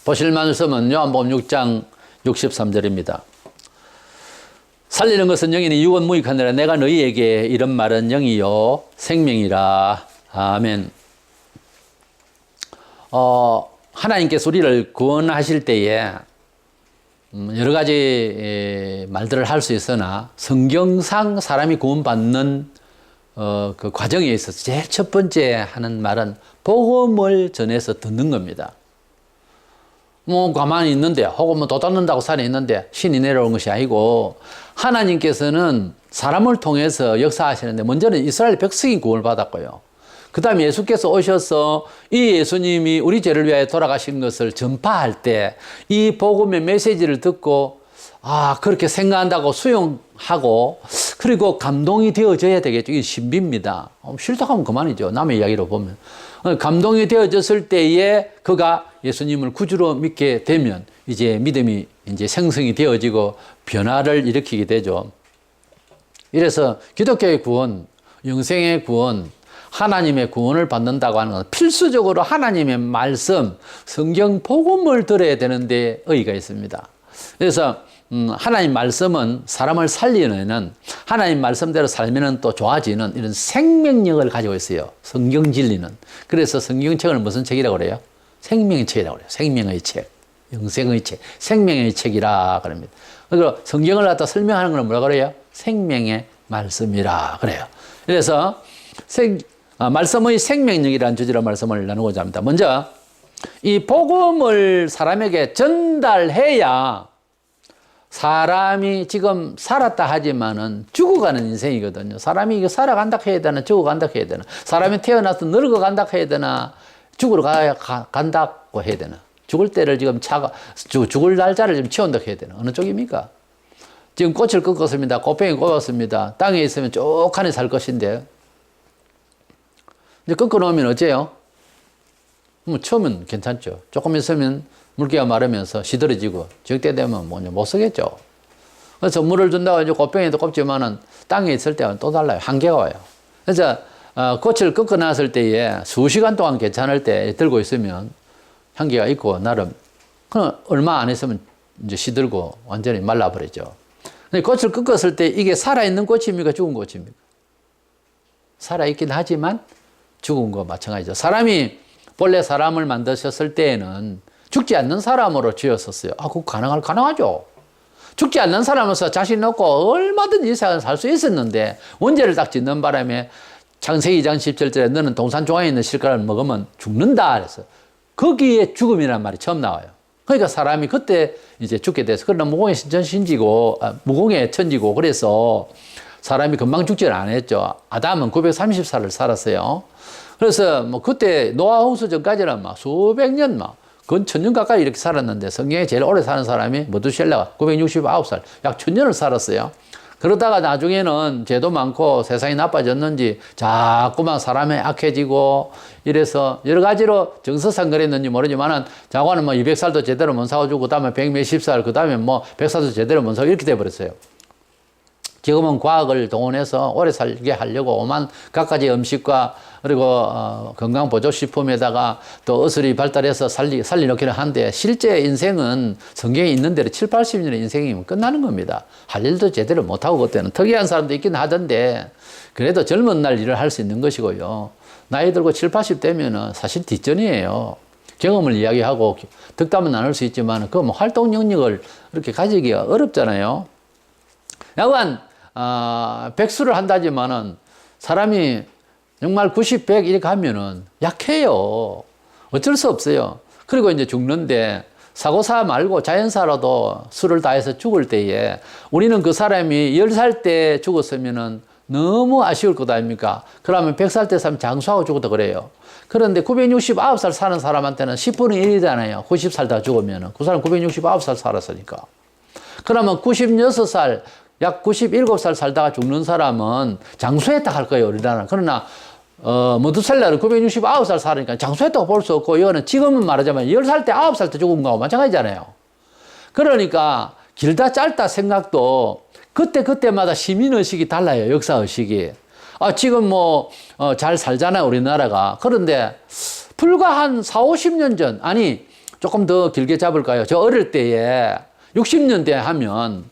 보실 말씀은 요한복음 6장 63절입니다. 살리는 것은 영이니 육은 무익하느라 내가 너희에게 이런 말은 영이요 생명이라. 아멘. 하나님께서 우리를 구원하실 때에 여러 가지 말들을 할 수 있으나 성경상 사람이 구원받는 그 과정에 있어서 제일 첫 번째 하는 말은 복음을 전해서 듣는 겁니다. 뭐 가만히 있는데 혹은 뭐 도 닦는다고 산에 있는데 신이 내려오는 것이 아니고 하나님께서는 사람을 통해서 역사하시는데 먼저는 이스라엘 백성이 구원을 받았고요. 그 다음에 예수께서 오셔서 이 예수님이 우리 죄를 위하여 돌아가신 것을 전파할 때 이 복음의 메시지를 듣고 그렇게 생각한다고 수용하고 그리고 감동이 되어져야 되겠죠. 이게 신비입니다. 싫다 하면 그만이죠. 남의 이야기로 보면. 감동이 되어졌을 때에 그가 예수님을 구주로 믿게 되면 이제 믿음이 이제 생성이 되어지고 변화를 일으키게 되죠. 이래서 기독교의 구원, 영생의 구원, 하나님의 구원을 받는다고 하는 건 필수적으로 하나님의 말씀, 성경 복음을 들어야 되는데 의의가 있습니다. 그래서 하나님 말씀은 사람을 살리는, 하나님 말씀대로 살면 또 좋아지는 이런 생명력을 가지고 있어요. 성경 진리는. 그래서 성경책을 무슨 책이라고 그래요? 생명의 책이라고 그래요. 생명의 책, 영생의 책, 생명의 책이라 그럽니다. 그리고 성경을 갖다 설명하는 건 뭐라 그래요? 생명의 말씀이라 그래요. 그래서 말씀의 생명력이라는 주제로 말씀을 나누고자 합니다. 먼저 이 복음을 사람에게 전달해야 사람이 지금 살았다 하지만은 죽어가는 인생이거든요. 사람이 살아간다 해야 되나 죽어간다 해야 되나, 사람이 태어나서 늙어간다 해야 되나 죽으러 간다고 해야 되나, 죽을 때를 지금 죽을 날짜를 지금 치운다 해야 되나, 어느 쪽입니까? 지금 꽃을 꺾었습니다. 꽃병이 꽂았습니다. 땅에 있으면 쪽하니 살 것인데 이제 꺾어놓으면 어째요? 뭐 처음은 괜찮죠. 조금 있으면 물기가 마르면서 시들어지고 적대 되면 못 쓰겠죠. 그래서 물을 준다고 이제 꽃병이도 꼽지만은 땅에 있을 때는 또 달라요. 한계가 와요. 그래서 꽃을 꺾어놨을 때에 수시간 동안 괜찮을 때 들고 있으면 향기가 있고 나름 얼마 안 있으면 이제 시들고 완전히 말라버리죠. 근데 꽃을 꺾었을 때 이게 살아있는 꽃입니까? 죽은 꽃입니까? 살아있긴 하지만 죽은 거 마찬가지죠. 사람이 본래 사람을 만드셨을 때에는 죽지 않는 사람으로 지었었어요. 그거 가능하죠. 죽지 않는 사람으로서 자신 없고 얼마든지 이 세상에 살 수 있었는데 원죄를 딱 짓는 바람에 창세기 2장 17절에 너는 동산 중앙에 있는 실과를 먹으면 죽는다. 그래서 거기에 죽음이라는 말이 처음 나와요. 그러니까 사람이 그때 이제 죽게 돼서 그러나 무공의 신천지고 무공의 천지고 그래서 사람이 금방 죽지는 않았죠. 아담은 930살을 살았어요. 그래서 뭐 그때 노아 홍수 전까지는 막 수백 년 근 1000년 가까이 이렇게 살았는데 성경에 제일 오래 사는 사람이 머두셀라가 969살, 약 1000년을 살았어요. 그러다가 나중에는 죄도 많고 세상이 나빠졌는지 자꾸만 사람이 악해지고 이래서 여러 가지로 정서상 그랬는지 모르지만은 자고는 뭐 200살도 제대로 못 살아주고 그다음에 100몇십 살, 그다음에 뭐 100살도 제대로 못 살고 이렇게 돼 버렸어요. 지금은 과학을 동원해서 오래 살게 하려고 오만 갖가지 음식과 그리고 건강보조식품에다가 또 의술이 발달해서 살리놓기는 한데 실제 인생은 성경에 있는 대로 7, 80년의 인생이면 끝나는 겁니다. 할 일도 제대로 못하고 그때는 특이한 사람도 있긴 하던데 그래도 젊은 날 일을 할 수 있는 것이고요. 나이 들고 7, 80 되면은 사실 뒷전이에요. 경험을 이야기하고 덕담은 나눌 수 있지만 그 뭐 활동 영역을 그렇게 가지기가 어렵잖아요. 약간 백수를 한다지만은 사람이 정말 90, 100 이렇게 하면은 약해요. 어쩔 수 없어요. 그리고 이제 죽는데 사고사 말고 자연사라도 수를 다해서 죽을 때에 우리는 그 사람이 10살 때 죽었으면은 너무 아쉬울 것 아닙니까? 그러면 100살 때 사람 장수하고 죽었다 그래요. 그런데 969살 사는 사람한테는 10분의 1이잖아요. 90 살다 죽으면은. 그 사람 969살 살았으니까. 그러면 96살, 약 97살 살다가 죽는 사람은 장수했다 할 거예요, 우리나라는. 그러나, 머두살라는 969살 살으니까 장수했다고 볼 수 없고, 이거는 지금은 말하자면 10살 때, 9살 때 죽은 거하고 마찬가지잖아요. 그러니까, 길다 짧다 생각도 그때마다 시민의식이 달라요, 역사의식이. 지금 잘 살잖아요, 우리나라가. 그런데, 불과 한 4, 50년 전, 아니, 조금 더 길게 잡을까요? 저 어릴 때에 60년대 하면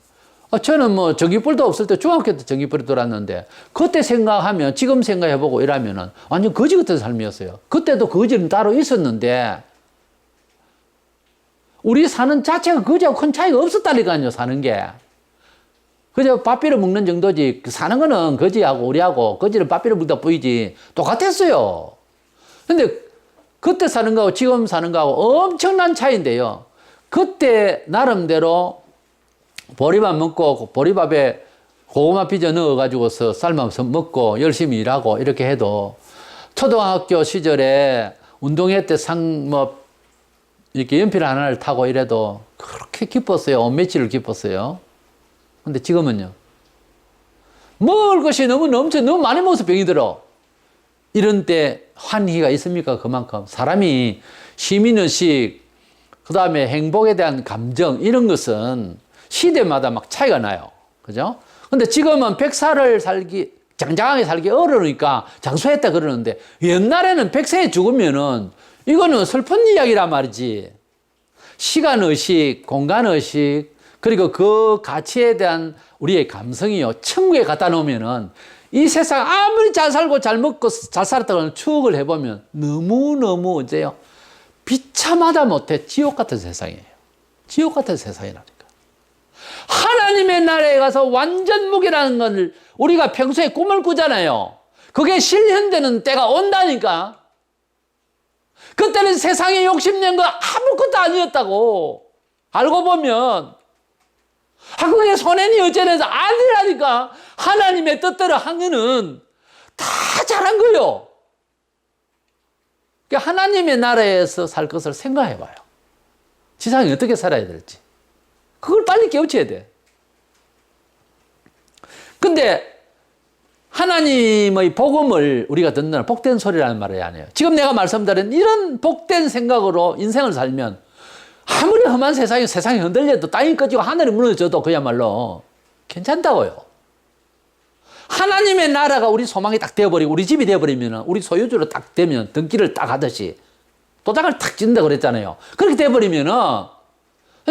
저는 뭐 전기불도 없을 때 중학교 때 전기불이 들어왔는데 그때 생각하면 지금 생각해보고 이러면은 완전 거지 같은 삶이었어요. 그때도 거지는 따로 있었는데 우리 사는 자체가 거지하고 큰 차이가 없었다니까요. 사는 게. 그저 밥 비려 먹는 정도지 사는 거는 거지하고 우리하고 거지는 밥 비려 먹다 보이지 똑같았어요. 근데 그때 사는 거하고 지금 사는 거하고 엄청난 차이인데요. 그때 나름대로 보리밥 먹고 보리밥에 고구마 빚어 넣어가지고서 삶아서 먹고 열심히 일하고 이렇게 해도 초등학교 시절에 운동회 때 이렇게 연필 하나를 타고 이래도 그렇게 기뻤어요. 온 며칠을 기뻤어요. 근데 지금은요. 먹을 것이 너무 많이 먹어서 병이 들어. 이런 때 환희가 있습니까? 그만큼. 사람이 시민의식, 그 다음에 행복에 대한 감정, 이런 것은 시대마다 막 차이가 나요. 그죠? 근데 지금은 100살을 장장하게 살기 어려우니까 장수했다 그러는데 옛날에는 100세에 죽으면은 이거는 슬픈 이야기란 말이지. 시간의식, 공간의식, 그리고 그 가치에 대한 우리의 감성이요. 천국에 갖다 놓으면은 이 세상 아무리 잘 살고 잘 먹고 잘 살았다고 추억을 해보면 너무너무 어째요. 비참하다 못해 지옥 같은 세상이에요. 지옥 같은 세상이라니까. 하나님의 나라에 가서 완전 무기라는 걸 우리가 평소에 꿈을 꾸잖아요. 그게 실현되는 때가 온다니까. 그때는 세상에 욕심낸 거 아무것도 아니었다고. 알고 보면. 그게 손해니 어쩌면서 아니라니까. 하나님의 뜻대로 한 거는 다 잘한 거요. 그러니까 하나님의 나라에서 살 것을 생각해 봐요. 세상에 어떻게 살아야 될지. 그걸 빨리 깨우쳐야 돼. 근데 하나님의 복음을 우리가 듣는 복된 소리라는 말을 안 해요. 지금 내가 말씀드린 이런 복된 생각으로 인생을 살면 아무리 험한 세상이 흔들려도 땅이 꺼지고 하늘이 무너져도 그야말로 괜찮다고요. 하나님의 나라가 우리 소망이 딱 되어버리고 우리 집이 되어버리면 우리 소유주로 딱 되면 등기를 딱 하듯이 도장을 탁 찍는다 그랬잖아요. 그렇게 되어버리면은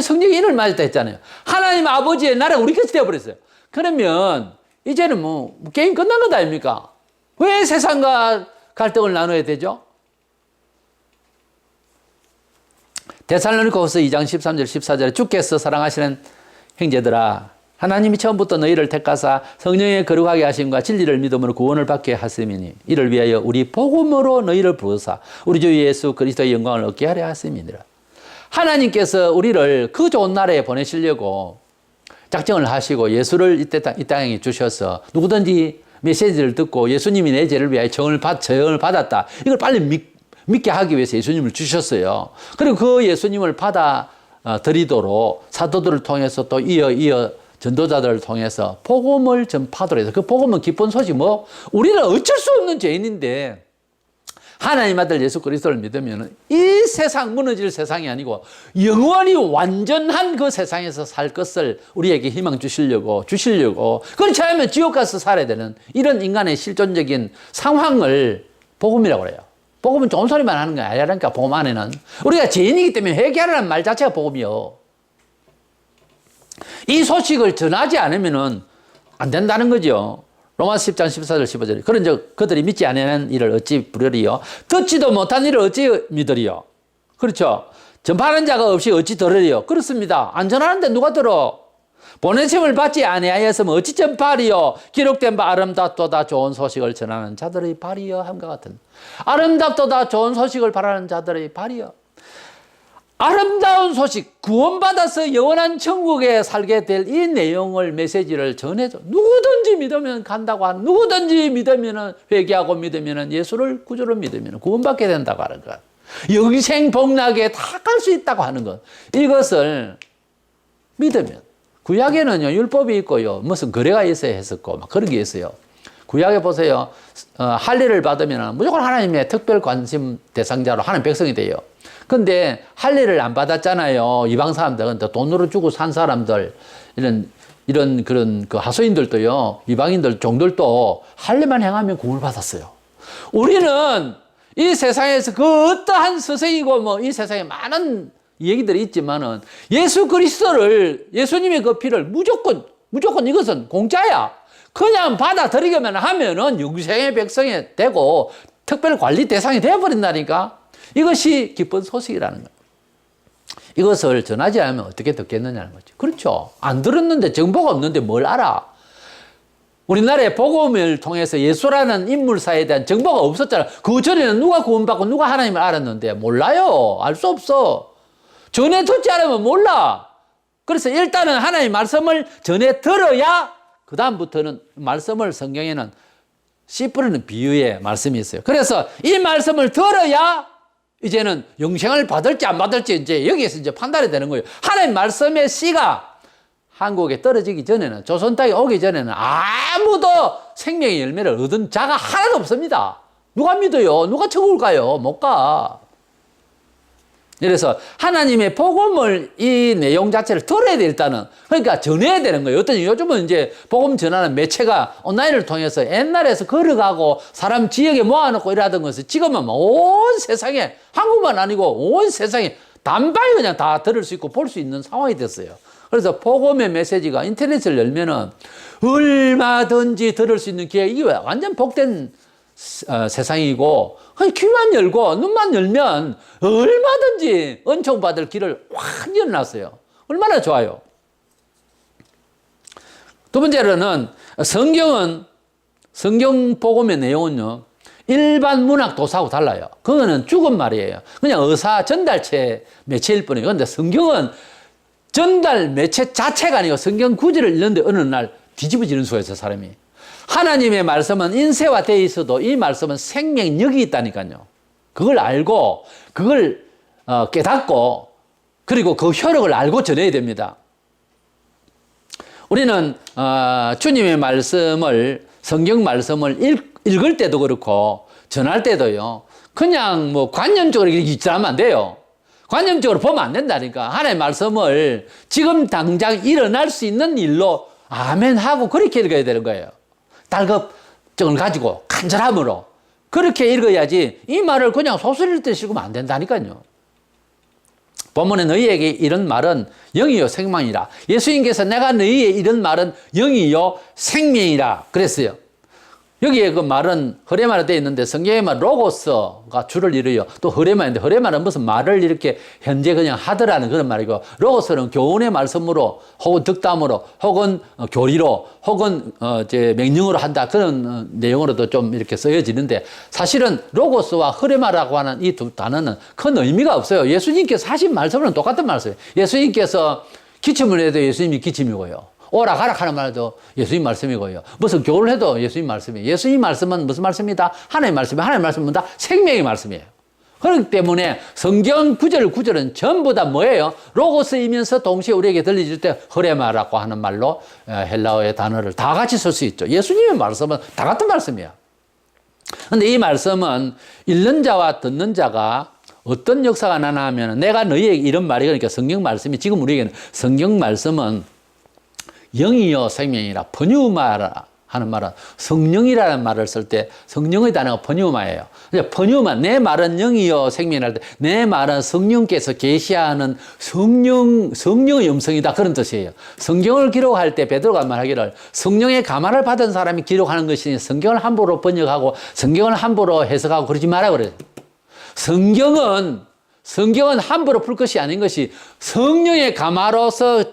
성경이 이를 맞았다 했잖아요. 하나님 아버지의 나라가 우리 것이 되어버렸어요. 그러면 이제는 뭐 게임 끝난 것 아닙니까? 왜 세상과 갈등을 나눠야 되죠? 데살로니가후서 2장 13절 14절에 주께서 사랑하시는 형제들아 하나님이 처음부터 너희를 택하사 성령의 거룩하게 하심과 진리를 믿음으로 구원을 받게 하심이니 이를 위하여 우리 복음으로 너희를 부으사 우리 주 예수 그리스도의 영광을 얻게 하려 하심이니라. 하나님께서 우리를 그 좋은 나라에 보내시려고 작정을 하시고 예수를 이 땅에 주셔서 누구든지 메시지를 듣고 예수님이 내 죄를 위하여 정을 받았다. 이걸 빨리 믿게 하기 위해서 예수님을 주셨어요. 그리고 그 예수님을 받아 드리도록 사도들을 통해서 또 이어 전도자들을 통해서 복음을 전파하도록 해서 그 복음은 기쁜 소식 우리는 어쩔 수 없는 죄인인데 하나님 아들 예수 그리스도를 믿으면 이 세상 무너질 세상이 아니고 영원히 완전한 그 세상에서 살 것을 우리에게 희망 주시려고 그렇지 않으면 지옥 가서 살아야 되는 이런 인간의 실존적인 상황을 복음이라고 그래요. 복음은 좋은 소리만 하는 게 아니라니까. 복음 안에는 우리가 죄인이기 때문에 회개하라는 말 자체가 복음이요. 이 소식을 전하지 않으면 안 된다는 거죠. 로마서 10장 14절 15절 그런 그들이 믿지 않는 일을 어찌 부르리요 듣지도 못한 일을 어찌 믿으리요. 그렇죠. 전파하는 자가 없이 어찌 들으리요. 그렇습니다. 안 전하는데 누가 들어. 보내심을 받지 아니하였으면 어찌 전파하리요. 기록된 바 아름답도다 좋은 소식을 전하는 자들의 발이여 함과 같은 아름답도다 좋은 소식을 바라는 자들의 발이여. 아름다운 소식, 구원받아서 영원한 천국에 살게 될 이 내용을 메시지를 전해줘. 누구든지 믿으면 간다고 하는, 누구든지 믿으면 회개하고 믿으면 예수를 구주로 믿으면 구원받게 된다고 하는 것. 영생 복락에 다 갈 수 있다고 하는 것. 이것을 믿으면. 구약에는요, 율법이 있고요, 무슨 거래가 있어야 했었고, 막 그런 게 있어요. 구약에 보세요. 할례를 받으면 무조건 하나님의 특별 관심 대상자로 하는 백성이 돼요. 근데 할례를 안 받았잖아요. 이방 사람들은 돈으로 주고 산 사람들, 이런 그런 그 하소인들도요, 이방인들 종들도 할례만 행하면 구원을 받았어요. 우리는 이 세상에서 그 어떠한 서생이고 이 세상에 많은 이 얘기들이 있지만은 예수 그리스도를, 예수님의 그 피를 무조건 이것은 공짜야. 그냥 받아들이기만 하면은 영생의 백성이 되고 특별 관리 대상이 되어버린다니까. 이것이 기쁜 소식이라는 거예요. 이것을 전하지 않으면 어떻게 듣겠느냐는 거죠. 그렇죠. 안 들었는데 정보가 없는데 뭘 알아? 우리나라의 복음을 통해서 예수라는 인물사에 대한 정보가 없었잖아. 그 전에는 누가 구원받고 누가 하나님을 알았는데 몰라요. 알 수 없어. 전해 듣지 않으면 몰라. 그래서 일단은 하나님의 말씀을 전해 들어야 그 다음부터는 말씀을 성경에는 씨 뿌리는 비유의 말씀이 있어요. 그래서 이 말씀을 들어야 이제는 영생을 받을지 안 받을지 이제 여기에서 이제 판단이 되는 거예요. 하나님 말씀의 씨가 한국에 떨어지기 전에는, 조선 땅에 오기 전에는 아무도 생명의 열매를 얻은 자가 하나도 없습니다. 누가 믿어요? 누가 천국을 가요? 못 가. 그래서 하나님의 복음을, 이 내용 자체를 들어야 돼, 일단은. 그러니까 전해야 되는 거예요. 어떤, 요즘은 이제 복음 전하는 매체가 온라인을 통해서 옛날에서 걸어가고 사람 지역에 모아놓고 이러던 것을 지금은 온 세상에, 한국만 아니고 온 세상에 단박에 그냥 다 들을 수 있고 볼 수 있는 상황이 됐어요. 그래서 복음의 메시지가 인터넷을 열면은 얼마든지 들을 수 있는 기회, 이게 완전 복된 세상이고, 귀만 열고 눈만 열면 얼마든지 은총 받을 길을 확 열어놨어요. 얼마나 좋아요. 두 번째로는 성경 복음의 내용은요, 일반 문학 도사하고 달라요. 그거는 죽은 말이에요. 그냥 의사 전달체 매체일 뿐이에요. 그런데 성경은 전달 매체 자체가 아니고 성경 구절을 읽는데 어느 날 뒤집어지는 수가 있어요, 사람이. 하나님의 말씀은 인쇄화되어 있어도 이 말씀은 생명력이 있다니까요. 그걸 알고, 그걸 깨닫고, 그리고 그 효력을 알고 전해야 됩니다. 우리는 주님의 말씀을, 성경 말씀을 읽을 때도 그렇고 전할 때도요, 그냥 뭐 관념적으로 이렇게 전하면 안 돼요. 관념적으로 보면 안 된다니까. 하나님의 말씀을 지금 당장 일어날 수 있는 일로 아멘 하고 그렇게 읽어야 되는 거예요. 달급증을 가지고 간절함으로 그렇게 읽어야지 이 말을 그냥 소설 읽듯이 읽으면 안 된다니까요. 본문에 너희에게 이런 말은 영이요 생명이라. 예수님께서 내가 너희에게 이런 말은 영이요 생명이라 그랬어요. 여기에 그 말은 흐레마로 되어 있는데 성경의 말 로고스가 주를 이루요. 또 흐레마인데 흐레마는 무슨 말을 이렇게 현재 그냥 하더라는 그런 말이고, 로고스는 교훈의 말씀으로 혹은 득담으로 혹은 교리로 혹은 명령으로 한다, 그런 내용으로도 좀 이렇게 쓰여지는데, 사실은 로고스와 흐레마라고 하는 이 두 단어는 큰 의미가 없어요. 예수님께서 하신 말씀은 똑같은 말씀이에요. 예수님께서 기침을 해도 예수님이 기침이고요. 오라 가라 하는 말도 예수님 말씀이고요. 무슨 교훈을 해도 예수님 말씀이에요. 예수님 말씀은 무슨 말씀이다? 하나님의 말씀이에요. 하나님의 말씀은 다 생명의 말씀이에요. 그렇기 때문에 성경 구절은 전부 다 뭐예요? 로고스이면서 동시에 우리에게 들려줄 때 흐레마라고 하는 말로 헬라어의 단어를 다 같이 쓸 수 있죠. 예수님의 말씀은 다 같은 말씀이에요. 그런데 이 말씀은 읽는 자와 듣는 자가 어떤 역사가 나나 하면, 내가 너희에게 이런 말이, 그러니까 성경 말씀이, 지금 우리에게는 성경 말씀은 영이요 생명이라. 번유마 하는 말은 성령이라는 말을 쓸 때 성령의 단어가 번유마예요. 번유마, 내 말은 영이요 생명이라 할 때 내 말은 성령께서 계시하는 성령의 음성이다, 그런 뜻이에요. 성경을 기록할 때 베드로가 말하기를 성령의 감화를 받은 사람이 기록하는 것이니 성경을 함부로 번역하고 성경을 함부로 해석하고 그러지 마라 그래요. 성경은 함부로 풀 것이 아닌 것이 성령의 감화로서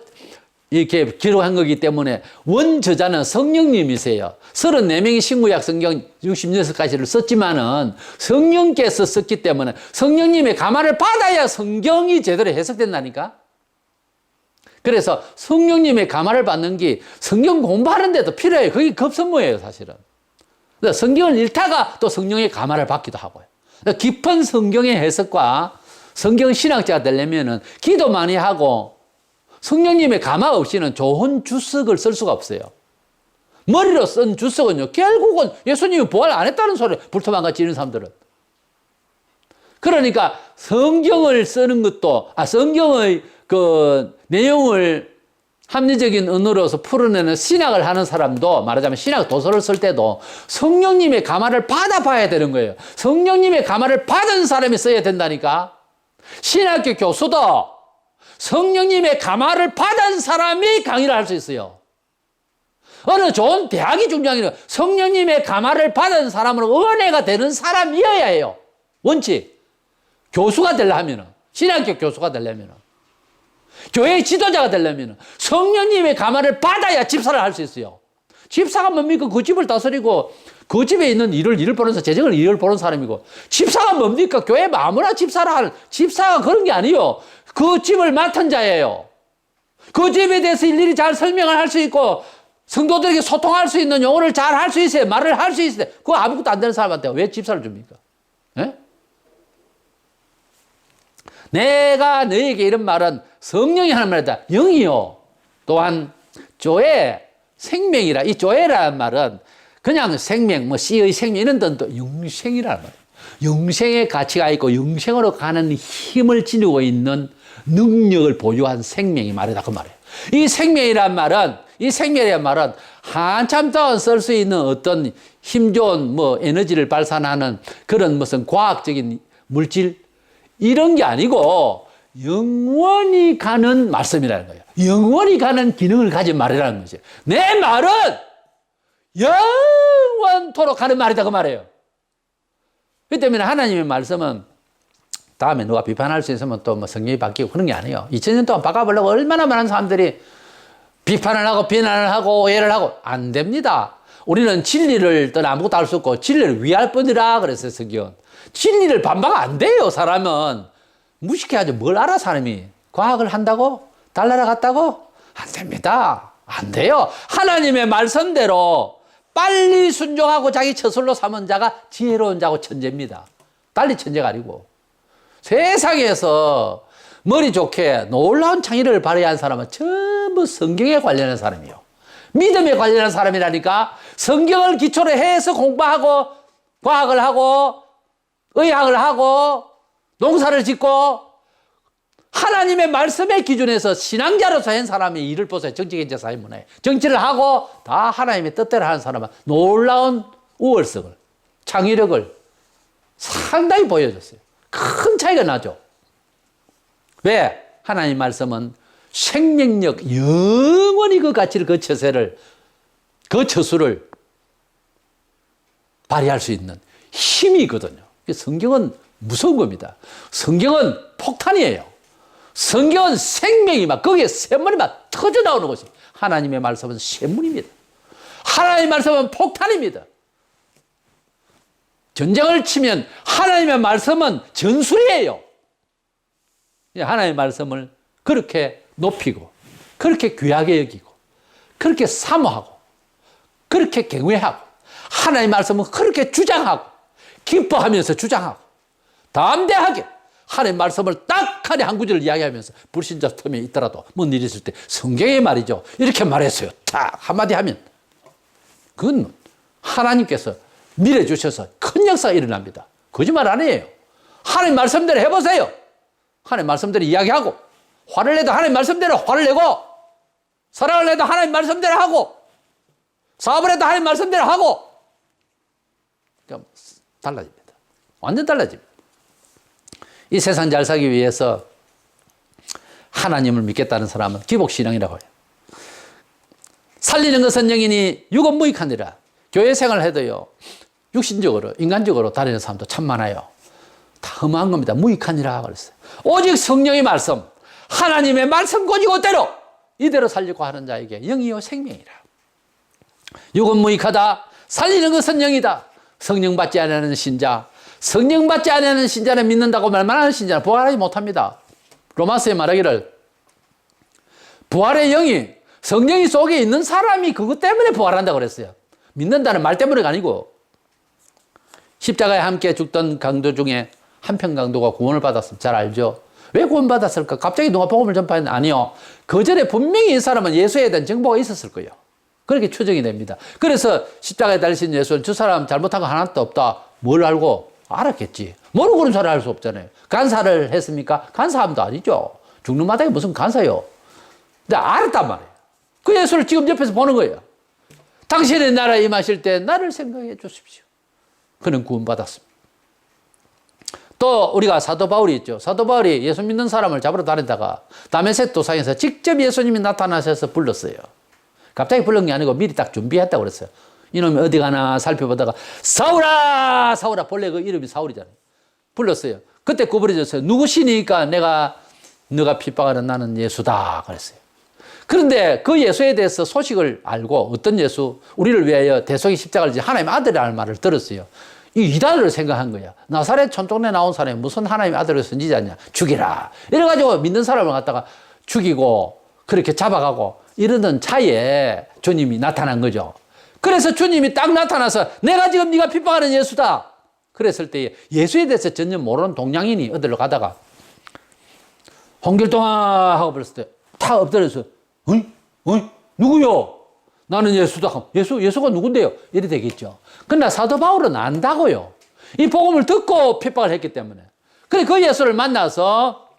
이렇게 기록한 거기 때문에 원저자는 성령님이세요. 34명이 신구약 성경 66가지를 썼지만은 성령께서 썼기 때문에 성령님의 감화를 받아야 성경이 제대로 해석된다니까. 그래서 성령님의 감화를 받는 게 성경 공부하는데도 필요해요. 그게 급선무예요, 사실은. 성경을 읽다가 또 성령의 감화를 받기도 하고요. 깊은 성경의 해석과 성경 신학자가 되려면은 기도 많이 하고 성령님의 감화 없이는 좋은 주석을 쓸 수가 없어요. 머리로 쓴 주석은요, 결국은 예수님이 부활 안 했다는 소리, 불토만같이 이런 사람들은. 그러니까 성경을 쓰는 것도, 성경의 그 내용을 합리적인 언어로서 풀어내는 신학을 하는 사람도, 말하자면 신학 도서를 쓸 때도 성령님의 감화를 받아봐야 되는 거예요. 성령님의 감화를 받은 사람이 써야 된다니까. 신학교 교수도 성령님의 감화를 받은 사람이 강의를 할 수 있어요. 어느 좋은 대학이 중요한 게 아니라 성령님의 감화를 받은 사람으로 은혜가 되는 사람이어야 해요. 원칙. 교수가 되려면, 신학교 교수가 되려면, 교회 지도자가 되려면 성령님의 감화를 받아야 집사를 할 수 있어요. 집사가 뭡니까? 그 집을 다스리고 그 집에 있는 일을 보는 사람, 재정을 일을 보는 사람이고, 집사가 뭡니까? 교회 아무나 집사라 하는, 집사가 그런 게 아니에요. 그 집을 맡은 자예요. 그 집에 대해서 일일이 잘 설명을 할 수 있고 성도들에게 소통할 수 있는 용어를 잘 할 수 있어요. 말을 할 수 있어요. 그거 아무것도 안 되는 사람한테 왜 집사를 줍니까? 예? 내가 너에게 이런 말은 성령이 하는 말이다. 영이요. 또한 조에 생명이라. 이 조에라는 말은 그냥 생명, 뭐 씨의 생명 이런 뜻도 영생이라는 말이에요. 영생의 가치가 있고 영생으로 가는 힘을 지니고 있는 능력을 보유한 생명이 말이다. 그 말이에요. 이 생명이란 말은 한참 동안 쓸 수 있는 어떤 힘 좋은 뭐 에너지를 발산하는 그런 무슨 과학적인 물질 이런 게 아니고 영원히 가는 말씀이라는 거예요. 영원히 가는 기능을 가진 말이라는 거죠. 내 말은 영원토록 가는 말이다 그 말이에요. 그렇기 때문에 하나님의 말씀은 다음에 누가 비판할 수 있으면 또 뭐 성경이 바뀌고 그런 게 아니에요. 2000년 동안 바꿔보려고 얼마나 많은 사람들이 비판을 하고 비난을 하고 오해를 하고 안 됩니다. 우리는 진리를 떠나 아무것도 알 수 없고 진리를 위할 뿐이라 그랬어요. 성경은. 진리를 반박 안 돼요. 사람은. 무식해야지 뭘 알아 사람이. 과학을 한다고? 달나라 갔다고? 안 됩니다. 안 돼요. 하나님의 말씀대로 빨리 순종하고 자기 처술로 삼은 자가 지혜로운 자고 천재입니다. 달리 천재가 아니고. 세상에서 머리 좋게 놀라운 창의력을 발휘한 사람은 전부 성경에 관련한 사람이에요. 믿음에 관련한 사람이라니까. 성경을 기초로 해서 공부하고 과학을 하고 의학을 하고 농사를 짓고 하나님의 말씀의 기준에서 신앙자로서 한 사람의 일을 보세요. 정치경제 사회문화에. 정치를 하고 다 하나님의 뜻대로 하는 사람은 놀라운 우월성을, 창의력을 상당히 보여줬어요. 큰 차이가 나죠. 왜? 하나님 말씀은 생명력, 영원히 그 가치를, 그 처세를, 그 처수를 발휘할 수 있는 힘이거든요. 성경은 무서운 겁니다. 성경은 폭탄이에요. 성경은 생명이 막 거기에 샘물이 막 터져 나오는 것이 하나님의 말씀은 샘물입니다. 하나님의 말씀은 폭탄입니다. 전쟁을 치면 하나님의 말씀은 전술이에요. 하나님의 말씀을 그렇게 높이고 그렇게 귀하게 여기고 그렇게 사모하고 그렇게 경외하고 하나님의 말씀은 그렇게 주장하고 기뻐하면서 주장하고 담대하게 하나님의 말씀을 딱하니 한 구절을 이야기하면서 불신자 틈에 있더라도 뭔 일이 있을 때 성경의 말이죠. 이렇게 말했어요. 딱 한마디 하면 그건 하나님께서 밀어주셔서 큰 역사가 일어납니다. 거짓말 아니에요. 하나님 말씀대로 해보세요. 하나님 말씀대로 이야기하고 화를 내도 하나님 말씀대로 화를 내고 사랑을 내도 하나님 말씀대로 하고 사업을 해도 하나님 말씀대로 하고 그러니까 달라집니다. 완전 달라집니다. 이 세상 잘 살기 위해서 하나님을 믿겠다는 사람은 기복신앙이라고 해요. 살리는 것은 영이니 육은 무익하니라. 교회 생활을 해도요. 육신적으로 인간적으로 다니는 사람도 참 많아요. 다 험한 겁니다. 무익하니라 그랬어요. 오직 성령의 말씀 하나님의 말씀 고지고대로 이대로 살려고 하는 자에게 영이요 생명이라. 육은 무익하다. 살리는 것은 영이다. 성령 받지 않는 신자, 성령 받지 않는 신자는 믿는다고 말만 하는 신자는 부활하지 못합니다. 로마서에 말하기를 부활의 영이 성령이 속에 있는 사람이 그것 때문에 부활한다고 그랬어요. 믿는다는 말 때문에가 아니고. 십자가에 함께 죽던 강도 중에 한편 강도가 구원을 받았으면 잘 알죠. 왜 구원받았을까? 갑자기 누가 복음을 전파했는데 아니요. 그 전에 분명히 이 사람은 예수에 대한 정보가 있었을 거예요. 그렇게 추정이 됩니다. 그래서 십자가에 달리신 예수는 저 사람 잘못한 거 하나도 없다. 뭘 알고? 알았겠지. 모르고 그런 소리를 할 수 없잖아요. 간사를 했습니까? 간사함도 아니죠. 죽는 마당에 무슨 간사요. 근데 알았단 말이에요. 그 예수를 지금 옆에서 보는 거예요. 당신의 나라에 임하실 때 나를 생각해 주십시오. 그는 구원받았습니다. 또 우리가 사도 바울이 있죠. 사도 바울이 예수 믿는 사람을 잡으러 다니다가 다메섹 도상에서 직접 예수님이 나타나셔서 불렀어요. 갑자기 부른 게 아니고 미리 딱 준비했다고 그랬어요. 이놈이 어디 가나 살펴보다가 사울아! 사울아! 본래 그 이름이 사울이잖아요. 불렀어요. 그때 구부러졌어요. 누구시니까 너가 핍박하는 나는 예수다 그랬어요. 그런데 그 예수에 대해서 소식을 알고 어떤 예수, 우리를 위하여 대속의 십자가를 지 하나님의 아들이라는 말을 들었어요. 이 이단을 생각한 거야. 나사렛 촌동네 나온 사람이 무슨 하나님의 아들을 선지자냐. 죽이라. 이래가지고 믿는 사람을 갖다가 죽이고 그렇게 잡아가고 이러던 차에 주님이 나타난 거죠. 그래서 주님이 딱 나타나서 내가 지금 네가 핍박하는 예수다. 그랬을 때 예수에 대해서 전혀 모르는 동양인이 어디로 가다가 홍길동아 하고 불렀을 때 탁 엎드려서 어이? 누구요? 나는 예수다. 예수가 누군데요? 이래 되겠죠. 그러나 사도 바울은 안다고요. 이 복음을 듣고 핍박을 했기 때문에. 그래 그 예수를 만나서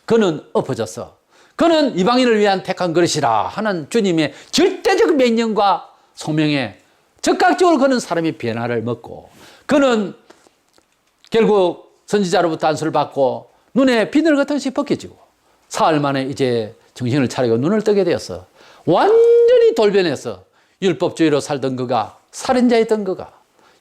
그는 엎어졌어. 그는 이방인을 위한 택한 그릇이라 하는 주님의 절대적 명령과 소명에 적극적으로 그는 사람의 변화를 먹고 그는 결국 선지자로부터 안수를 받고 눈에 비늘 같은 것이 벗겨지고 사흘 만에 이제 정신을 차리고 눈을 뜨게 되었어. 완전히 돌변해서 율법주의로 살던 그가 살인자였던 그가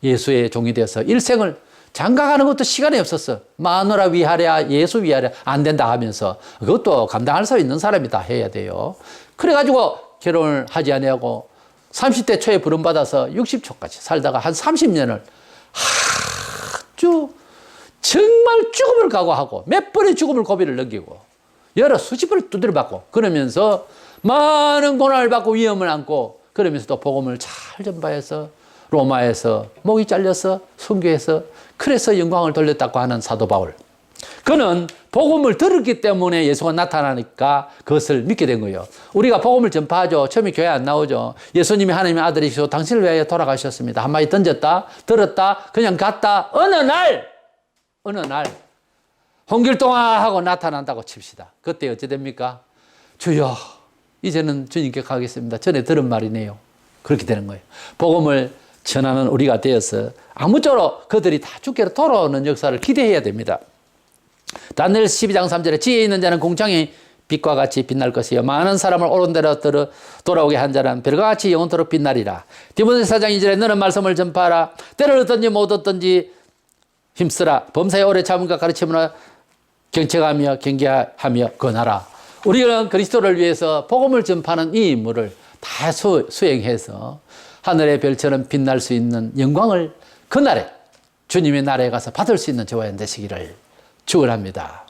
예수의 종이 되어서 일생을 장가가는 것도 시간이 없었어. 마누라 위하랴 예수 위하랴 안 된다 하면서 그것도 감당할 수 있는 사람이 다 해야 돼요. 그래가지고 결혼을 하지 아니하고 30대 초에 부름받아서 60초까지 살다가 한 30년을 아주 정말 죽음을 각오하고 몇 번의 죽음을 고비를 넘기고 여러 수십 번을 두드려 받고 그러면서 많은 고난을 받고 위험을 안고 그러면서 또 복음을 잘 전파해서 로마에서 목이 잘려서 순교해서 그래서 영광을 돌렸다고 하는 사도 바울. 그는 복음을 들었기 때문에 예수가 나타나니까 그것을 믿게 된 거예요. 우리가 복음을 전파하죠. 처음에 교회 안 나오죠. 예수님이 하나님의 아들이시고 당신을 위하여 돌아가셨습니다. 한마디 던졌다, 들었다, 그냥 갔다. 어느 날 홍길동아 하고 나타난다고 칩시다. 그때 어찌 됩니까? 주여 이제는 주님께 가겠습니다. 전에 들은 말이네요. 그렇게 되는 거예요. 복음을 전하는 우리가 되어서 아무쪼록 그들이 다 주께로 돌아오는 역사를 기대해야 됩니다. 다니엘 12장 3절에 지혜 있는 자는 공창의 빛과 같이 빛날 것이요 많은 사람을 옳은 데로 돌아오게 한 자는 별과 같이 영원토록 빛나리라. 디모데 4장 2절에 너는 말씀을 전파하라. 때를 얻든지 못 얻든지 힘쓰라. 범사에 오래 참음과 가르침으로 경책하며 경계하며 권하라. 우리는 그리스도를 위해서 복음을 전파하는 이 임무를 다 수행해서 하늘의 별처럼 빛날 수 있는 영광을 그날에 주님의 나라에 가서 받을 수 있는 저와 여러분 되시기를 축원합니다.